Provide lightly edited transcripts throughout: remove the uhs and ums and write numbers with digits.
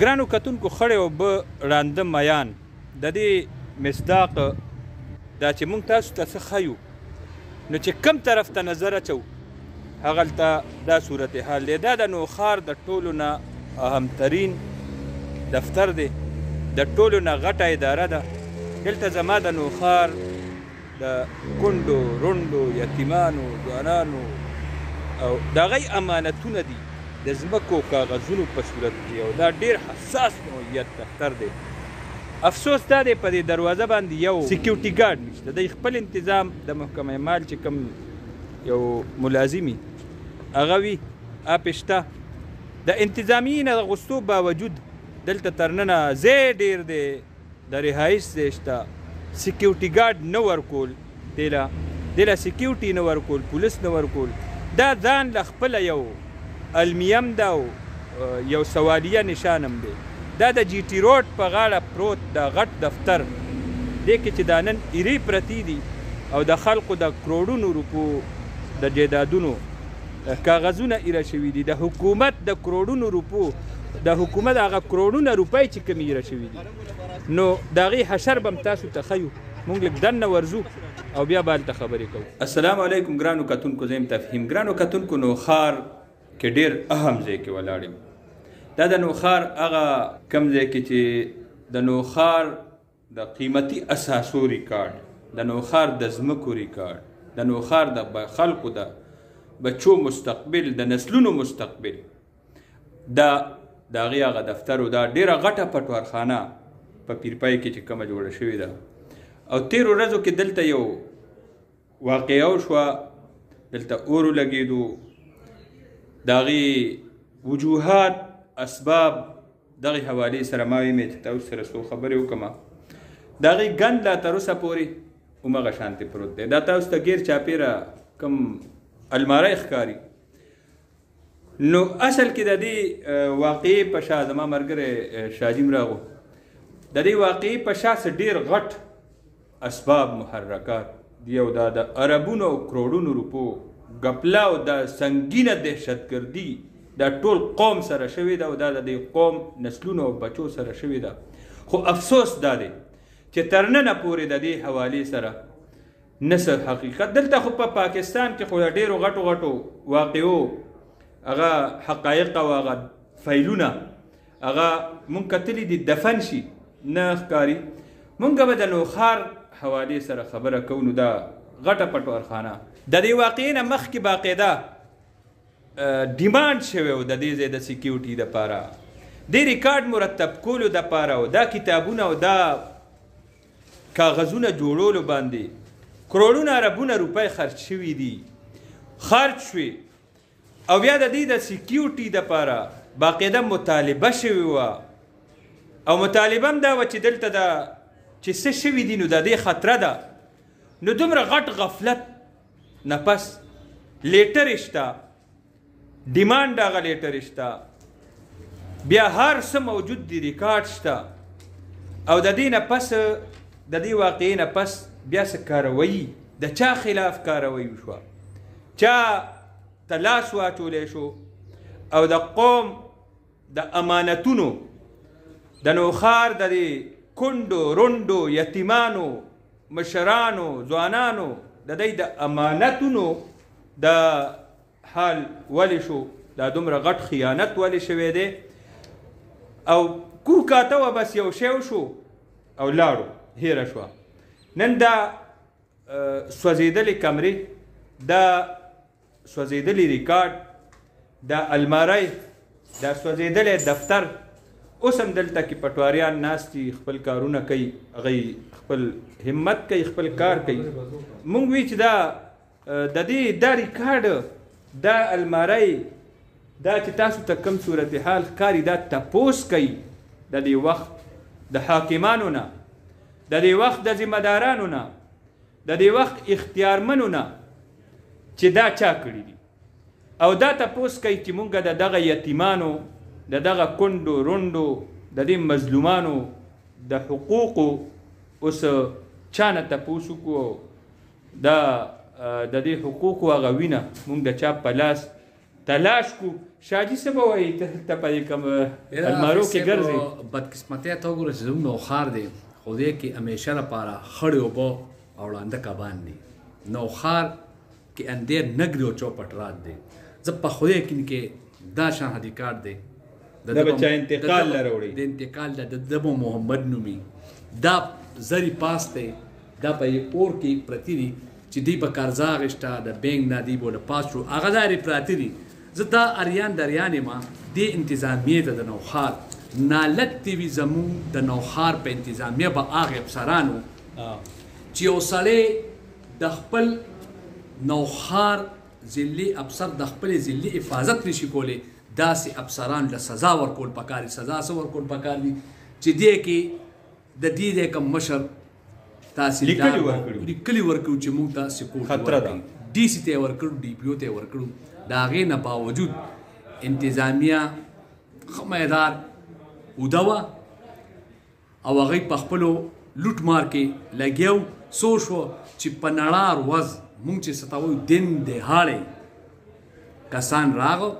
ګرانو کتونکو خړې اوبه ړانده میان د دې مصداق دا چې موږ تاسو ته څه ښیو نو چې کم طرف ته نظر اچو هغلته دا صورتحال دی. دا د نوښار د ټولو نه اهمترین دفتر دی، د ټولو نه غټه اداره ده. دلته زما د نوښار د کونډو رونډو یتیمانو ځوانانو او د هغوی امانتونه دي د ځمکو کاغذونو په صورت کې، او دا ډېر حساس نوعیت دفتر دی. افسوس دا دی په دې دروازه باندې یو سیکیورټي ګارډ نشته. د خپل انتظام د محکمه مال چې کوم یو ملازمي هغه وي اپې شته. د انتظامیې نه د غوښتو باوجود دلته تر ننه ځای ډېر دی، د رهایش ځای شته، سیکیورټي ګارډ نه ورکول، دله سیکیورټي نه ورکول، پولیس نه ورکول. دا ځان له خپله یو المیم ده او یو سوالیه نشانم دی. دا د جی ټي روډ په غاړه پروت دا غټ دفتر دی کې چې دا نن ایرې پرتې دي او د خلقو د کروړونو روپو د جایدادونو کاغذونه ایره شوي دي. د حکومت د کروړونو روپو، د حکومت هغه کروړونه روپۍ چې کوم ایره شوي دي، نو د هغې حشر به هم تاسو ته ښیو. موږ لږ دننه ورځو او بیا به هلته خبرې کوو. السلام علیکم ګرانو کتونکو، زه یم تفهیم. ګرانو کتونکو، نوښار کې ډېر اهم ځای کې ولاړ یم. دا د نوښار هغه کم ځای کې چې د نوښار د قیمتي اثاثو ریکارډ، د نوښار د ځمکو ریکارډ، د نوښار د خلقو د بچو مستقبل، د نسلونو مستقبل، د هغې هغه دفتر و. دا ډېره غټه پټوارخانه په پیرپای کې چې کومه جوړه شوې ده. او تیرو ورځو کې دلته یو واقعه وشوه، دلته اور ولګېدو. د هغې وجوهات، اسباب دغې حوالې سره ما ویمې چې تاسو سره څو خبرې وکړم. د هغې ګند لا تر اوسه پورې همغه شانتې پروت دی. دا تاسو ته ګیر چاپېره کوم الماری ښکاري. نو اصل کې د دې واقعې په شا زما ملګری شاجیم راغو، د دې واقعې په شا څه ډېر غټ اسباب محرکات دي، او دا د عربونو او کروړونو روپو ګپله او د سنګینه دهشتګردي دا ټول قوم سره شوې ده، او دا د دې قوم نسلونو او بچو سره شوې ده. خو افسوس دا دی چې تر ننه پورې د دې حوالې سره نه څه حقیقت. دلته خو په پاکستان کې خو د ډېرو غټو غټو واقعو هغه حقایق او هغه فیلونه هغه مونږ کتلي دي، دفن شي نه ښکاري. مونږ به د نوښار حوالې سره خبره کوو. نو دا غټه پټوارخانه د دې واقعې نه مخکې باقاعده ډیمانډ شوی و د دې ځای د سیکیورټي دپاره، دې ریکارډ مرتب کولو دپاره، او دا کتابونه او دا کاغذونه جوړولو باندې کروړونه اربونه روپۍ خرج شوي دي، خرج شوي. او بیا د دې د سیکیورټي دپاره باقاعده مطالبه شوې وه، او مطالبه هم دا وه چې دلته د چې څه شوي دي نو د دې خطره ده. نو دومره غټ غفلت نه پس لیټر شته، ډیمانډ هغه لیټر شته، بیا هر څه موجود دي، ریکارډ شته. او د دې نه پس د دې واقعې نه پس بیا څه کاروایي، د چا خلاف کاروایي وشوه، چا ته لاس واچولی شو، او د قوم د امانتونو د نوښار د دې کونډو رونډو یتیمانو مشرانو ځوانانو د دوی د امانتونو د حال ولې شو، دا دومره غټ خیانت ولې شوی دی. او کوه کاته وه، بس یو شی وشو او لاړو، هیره شوه. نن دا سوځېدلې کمرې، دا سوځېدلې ریکارډ، دا الماری، دا سوځېدلی دفتر، اوس هم دلته کې پټواریان ناست دي، خپل کارونه کوي، هغوی خپل همت کوي، خپل کار کوي. موږ وی چې دا د دې دا ریکارډ، دا الماری، دا چې تاسو ته کوم صورتحال ښکاري، دا تپوس کوي د دې وخت د حاکمانو نه، د دې وخت د ذمهدارانو نه، د دې وخت اختیارمنو نه چې دا چا کړي دي. او دا تپوس کوي چې مونږ د دغه یتیمانو، د دغه کونډو رونډو، د دې مظلومانو د حقوقو اوس چا نه تپوس وکړو، د دې حقوقو هغه وینه مونږ د چا په لاس تلاش کو شاجي څه به وایي ته په کوم المارو کې ګرځې بدقسمتۍ ته وګوره چې زموږ نوښار دی خو دې کې همیشه لپاره خړې اوبه او ړانده کبان دي نوښار کې اندیر نګري او چوپټ رات دی زه په خدای کې دا شان حدیکار دی د بچا انتقال لروړي د انتقال د دبو محمد نومي دا زری پاس دی دا په اور کې پرتی دي چې دی په قرضه اخیسته د بینک نه دی بوله پاس شو هغه داري پراتی دي زه دا اریان دریانې ما دې انتظامیې ته د نوښار نالت دی وي زمونږ د نوښار په انتظامیه به هغې افسرانو چې یو سړی د خپل نوښار ضلعي افسر د خپلې ضلعي حفاظت نشي کولی داسې افسرانو له سزا ورکول پکار دي سزا څه ورکول پکار دي چې دې کې د دې د کوم مشر تحصیلدار لیکلي ورکړو چې موږ ته سکوټ ورکړي ډي سي ته ورکړو ډي پي او ته ورکړو د هغې نه باوجود انتظامیه ښه میدار اوده وه او هغوی په خپلو لوټ مار کې لګیا و څو شوه چې په نړار وز موږ چې څه ته وایو دین دهاړې کسان راغه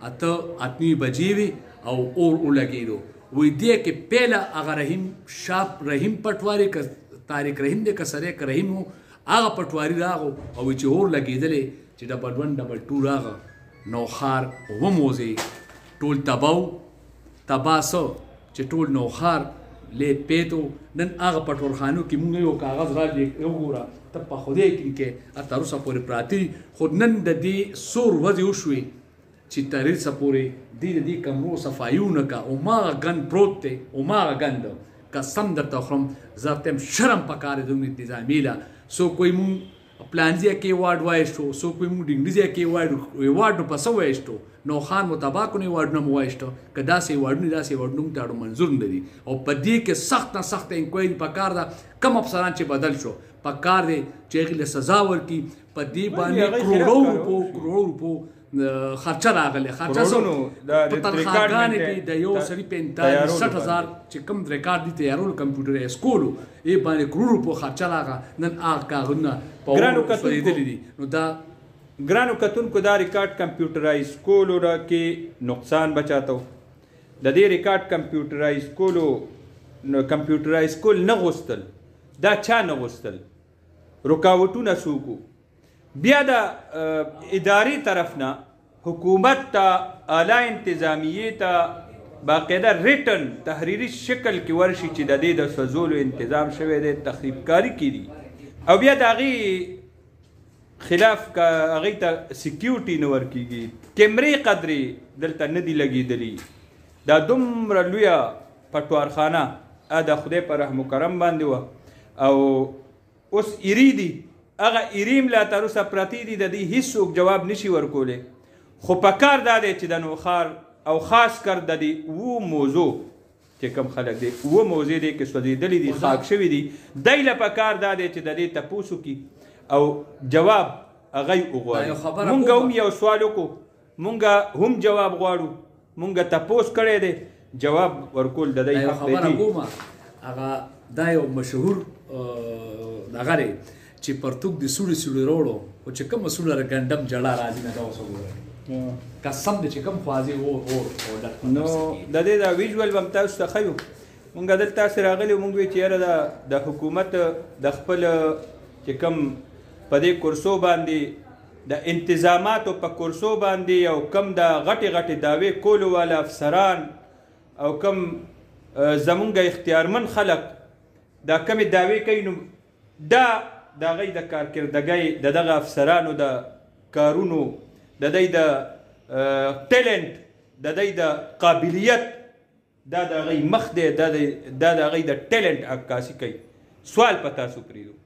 اته اتنی بجې وي او اور ولګېدو وی دې کې پهله هغه رحیم پټواري که طارق رحیم دی که سریک رحیم و هغه پټواري راغو او چې اور لګېدلې چې ډبل 1 ډبل 2 راغه نوښار وموځې ټول تبا څه چې ټول نوښار لید پیتو نن هغه پټورخانو کې موږ یو کاغذ را وګوره ته په خدای کې تر اوسه پورې پراتی خو نن د دې سور ورځې وشوې چې تر اوسه پورې دې کمرو صفایونه کا او ما غن پروت دی او ما غند قسم درته خورم زه ته شرم پکاره د انتظامی لا سو کوئی مون پلانځي کې وارډ وایسټو سو کوئی مون ډینګځي کې وارډ په سو وایسټو نو خان مطابق نه وارډ نه وایسټو کدا سي وارډ نه داسې وارډ نو ته منظور نه دي او په دې کې سخت انکوایری پکار دا کم افسران چې بدل شو پکار دي چې غل سزا ورکي په دې باندې کروڑو روپو خرچه راغلی خرچه سو په تنخواګانې کې د یو سړي 65,000 چې کوم ریکارډ دي تیارول کمپیوټر اسکولو یې باندې کروڑو په خرچه راغله نن هغه کاغذونه په فریدلي دي نو دا ګرانو کتونکو دا ریکارډ کمپیوټرایز کولو را کې نقصان بچاته د دې ریکارډ کمپیوټرایز کول نه غوښتل دا چا نه غوښتل رکاوټونه څوک بیا د اداري طرف نه حکومت ته اعلی انتظامیې ته باقاعده ریټن تحریري شکل کې ورشي چې د دې د سوځولو انتظام شوی دی تخریبکاري کړي او بیا د هغې خلاف که هغې ته سکیورټي نه ورکېږي کیمرې قدرې دلته نه دي لګېدلي دا دومره لویه پټوارخانه د خدای په رحم و کرم باندې وه او اوس ایري دي هغه ایریم لا تر اوسه پرتې دي د دې هیڅوک جواب نشي ورکولی خو پکار دا دی چې د نوښار او خاص کر د دې اوه موضوع چې کوم خلک دی اوه موضوع دی کې سوځېدلي دي خاک شوي دي دی له پکار دا دی چې د دې تپوس وکړي او جواب هغوی وغواړي مونږ هم یو سوال وکړو مونږ هم جواب غواړو مونږ تپوس کړی دی جواب ورکول د دی حق دی هغه دا یو مشهور دغه دی چې پرتوک د سوړې روړو او چې کومه سوړه رګندم جړه راځي نه دا اوس وګورئ قسم دی چې کوم خوازي نو د دې دا ویژوال به هم تاسو ته ښیو مونږ دلته تاسې راغلي مونږ وی چې یاره د حکومت د خپل چې کوم په دې کورسو باندې د انتظاماتو په کورسو باندې او کم د غټې دعوې کولو والا افسران او کم زمونږ اختیارمن خلک دا کمې دعوې کوي نو دا د هغوی د کارکردګۍ د دغه افسرانو د کارونو د دوی د ټیلنټ د دوی د قابلیت دا د هغوی مخ دی دا د هغوی د ټیلنټ عکاسي کوي سوال په تاسو پرېږدو